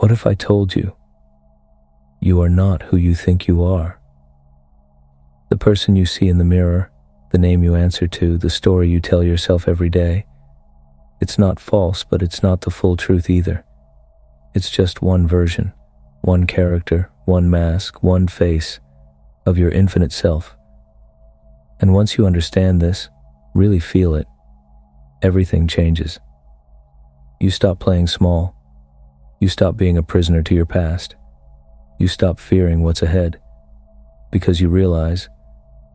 What if I told you, you are not who you think you are? The person you see in the mirror, the name you answer to, the story you tell yourself every day, it's not false, but it's not the full truth either. It's just one version, one character, one mask, one face of your infinite self. And once you understand this, really feel it, everything changes. You stop playing small. You stop being a prisoner to your past. You stop fearing what's ahead, because you realize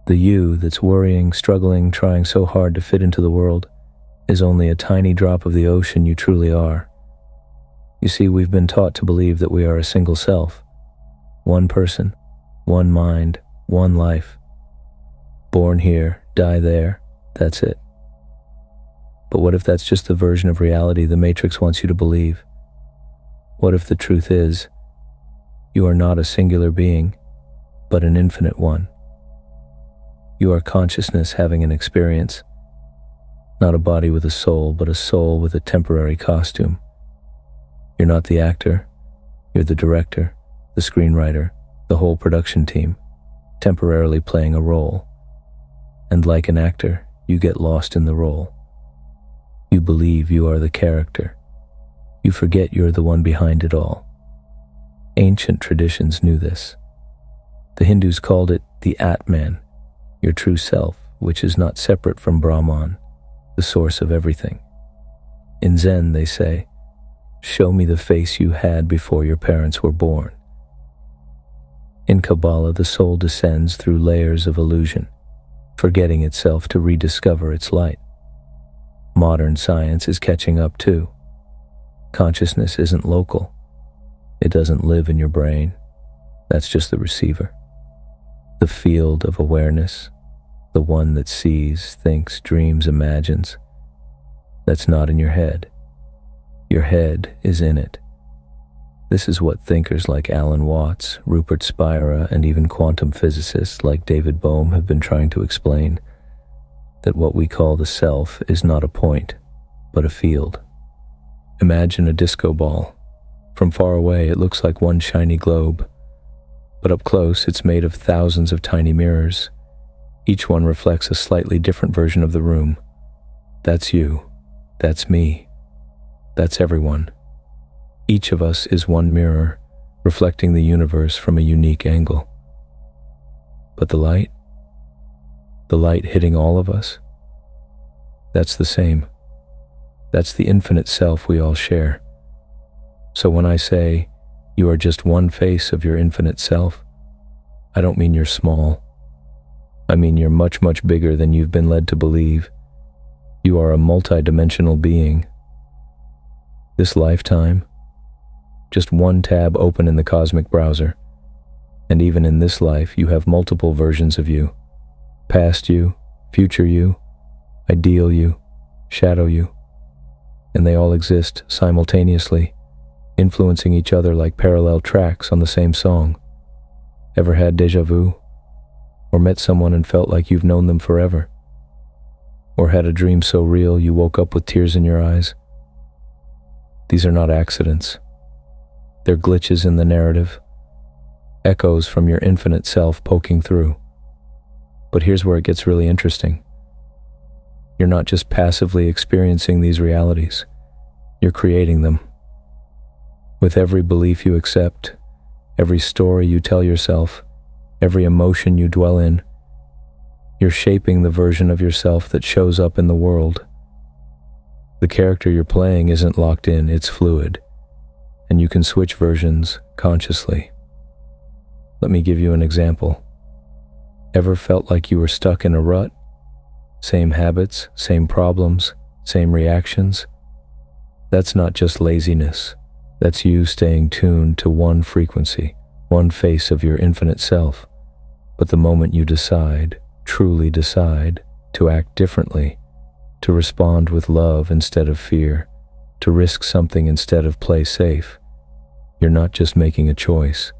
the you that's worrying, struggling, trying so hard to fit into the world is only a tiny drop of the ocean you truly are. You see, we've been taught to believe that we are a single self, one person, one mind, one life. Born here, die there, that's it. But what if that's just the version of reality the Matrix wants you to believe? What if the truth is, you are not a singular being, but an infinite one? You are consciousness having an experience, not a body with a soul, but a soul with a temporary costume. You're not the actor, you're the director, the screenwriter, the whole production team, temporarily playing a role. And like an actor, you get lost in the role. You believe you are the character. You forget you're the one behind it all. Ancient traditions knew this. The Hindus called it the Atman, your true self, which is not separate from Brahman, the source of everything. In Zen, they say, show me the face you had before your parents were born. In Kabbalah, the soul descends through layers of illusion, forgetting itself to rediscover its light. Modern science is catching up too. Consciousness isn't local. It doesn't live in your brain. That's just the receiver. The field of awareness, the one that sees, thinks, dreams, imagines, that's not in your head. Your head is in it. This is what thinkers like Alan Watts, Rupert Spira, and even quantum physicists like David Bohm have been trying to explain, that what we call the self is not a point, but a field. Imagine a disco ball. From far away, it looks like one shiny globe, but up close, it's made of thousands of tiny mirrors. Each one reflects a slightly different version of the room. That's you. That's me. That's everyone. Each of us is one mirror, reflecting the universe from a unique angle. But the light hitting all of us, that's the same. That's the infinite self we all share. So when I say, you are just one face of your infinite self, I don't mean you're small. I mean you're much, much bigger than you've been led to believe. You are a multi-dimensional being. This lifetime, just one tab open in the cosmic browser, and even in this life you have multiple versions of you. Past you, future you, ideal you, shadow you, and they all exist simultaneously, influencing each other like parallel tracks on the same song. Ever had déjà vu? Or met someone and felt like you've known them forever? Or had a dream so real you woke up with tears in your eyes? These are not accidents. They're glitches in the narrative, echoes from your infinite self poking through. But here's where it gets really interesting. You're not just passively experiencing these realities, you're creating them. With every belief you accept, every story you tell yourself, every emotion you dwell in, you're shaping the version of yourself that shows up in the world. The character you're playing isn't locked in, it's fluid, and you can switch versions consciously. Let me give you an example. Ever felt like you were stuck in a rut? Same habits, same problems, same reactions? That's not just laziness. That's you staying tuned to one frequency, one face of your infinite self. But the moment you decide, truly decide, to act differently, to respond with love instead of fear, to risk something instead of play safe, you're not just making a choice.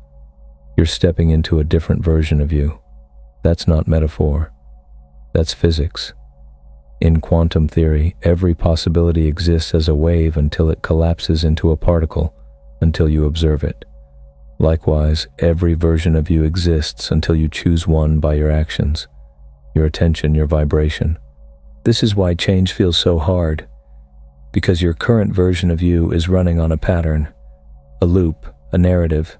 You're stepping into a different version of you. That's not metaphor. That's physics. In quantum theory, every possibility exists as a wave until it collapses into a particle. until you observe it. Likewise, every version of you exists until you choose one by your actions, your attention, your vibration. This is why change feels so hard, because your current version of you is running on a pattern, a loop, a narrative.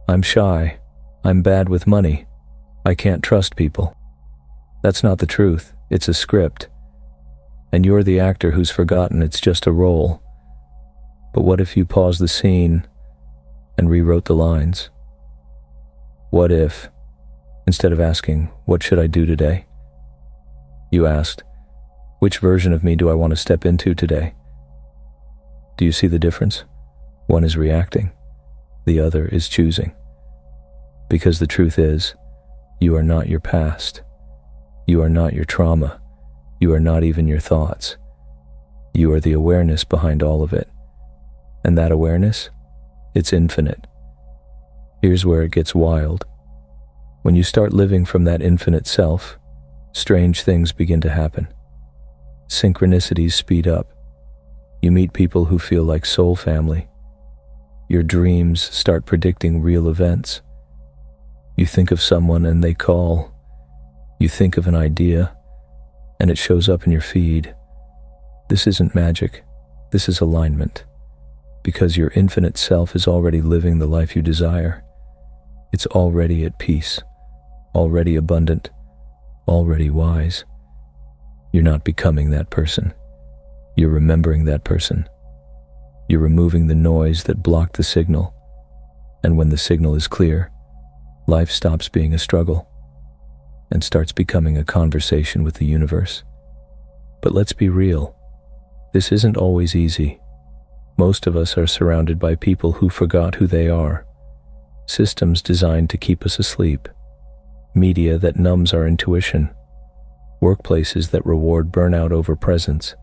I'm shy. I'm bad with money. I can't trust people. That's not the truth. It's a script. And you're the actor who's forgotten it's just a role. But what if you paused the scene and rewrote the lines? What if, instead of asking, "What should I do today?" you asked, "Which version of me do I want to step into today?" Do you see the difference? One is reacting. The other is choosing. Because the truth is, you are not your past. You are not your trauma. You are not even your thoughts. You are the awareness behind all of it. And that awareness, it's infinite. Here's where it gets wild. When you start living from that infinite self, strange things begin to happen. Synchronicities speed up. You meet people who feel like soul family. Your dreams start predicting real events. You think of someone and they call. You think of an idea and it shows up in your feed. This isn't magic. This is alignment. Because your infinite self is already living the life you desire. It's already at peace, already abundant, already wise. You're not becoming that person. You're remembering that person. You're removing the noise that blocked the signal. And when the signal is clear, life stops being a struggle and starts becoming a conversation with the universe. But let's be real. This isn't always easy. Most of us are surrounded by people who forgot who they are. Systems designed to keep us asleep. Media that numbs our intuition. Workplaces that reward burnout over presence.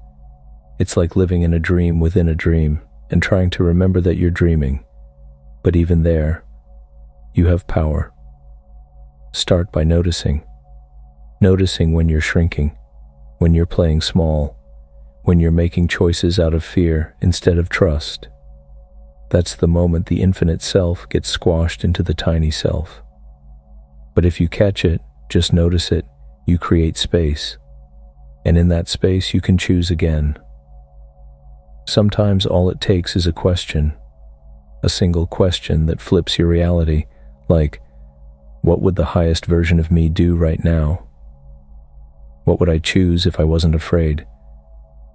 It's like living in a dream within a dream and trying to remember that you're dreaming. But even there, you have power. Start by noticing. Noticing when you're shrinking, when you're playing small, when you're making choices out of fear instead of trust. That's the moment the infinite self gets squashed into the tiny self. But if you catch it, just notice it, you create space. And in that space you can choose again. Sometimes all it takes is a question, a single question that flips your reality, like, what would the highest version of me do right now? What would I choose if I wasn't afraid?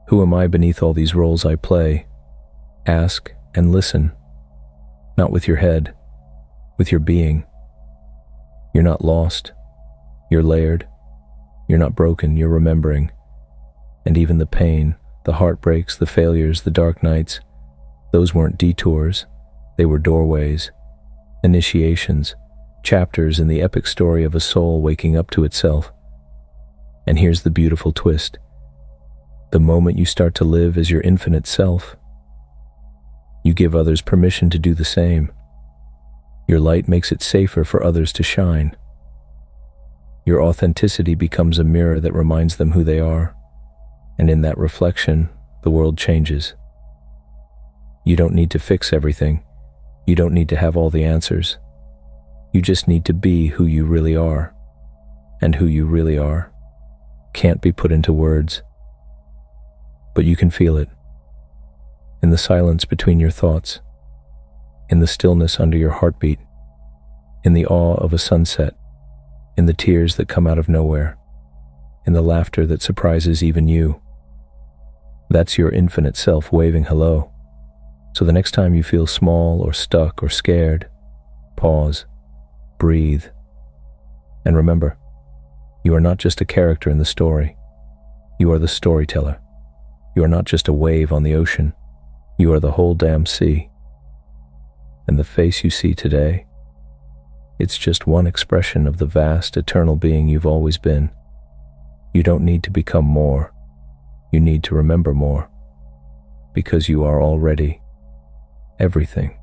Who am I beneath all these roles I play? Ask and listen. Not with your head, with your being. You're not lost. You're layered. You're not broken, you're remembering. And even the pain, the heartbreaks, the failures, the dark nights, those weren't detours. They were doorways, initiations, chapters in the epic story of a soul waking up to itself. And here's the beautiful twist. The moment you start to live as your infinite self, you give others permission to do the same. Your light makes it safer for others to shine. Your authenticity becomes a mirror that reminds them who they are. And in that reflection, the world changes. You don't need to fix everything. You don't need to have all the answers. You just need to be who you really are. And who you really are can't be put into words. But you can feel it. In the silence between your thoughts. In the stillness under your heartbeat. In the awe of a sunset. In the tears that come out of nowhere. In the laughter that surprises even you. That's your infinite self waving hello. So the next time you feel small or stuck or scared, pause, breathe, and remember, you are not just a character in the story. You are the storyteller. You are not just a wave on the ocean. You are the whole damn sea. And the face you see today, it's just one expression of the vast, eternal being you've always been. You don't need to become more. You need to remember more. Because you are already everything.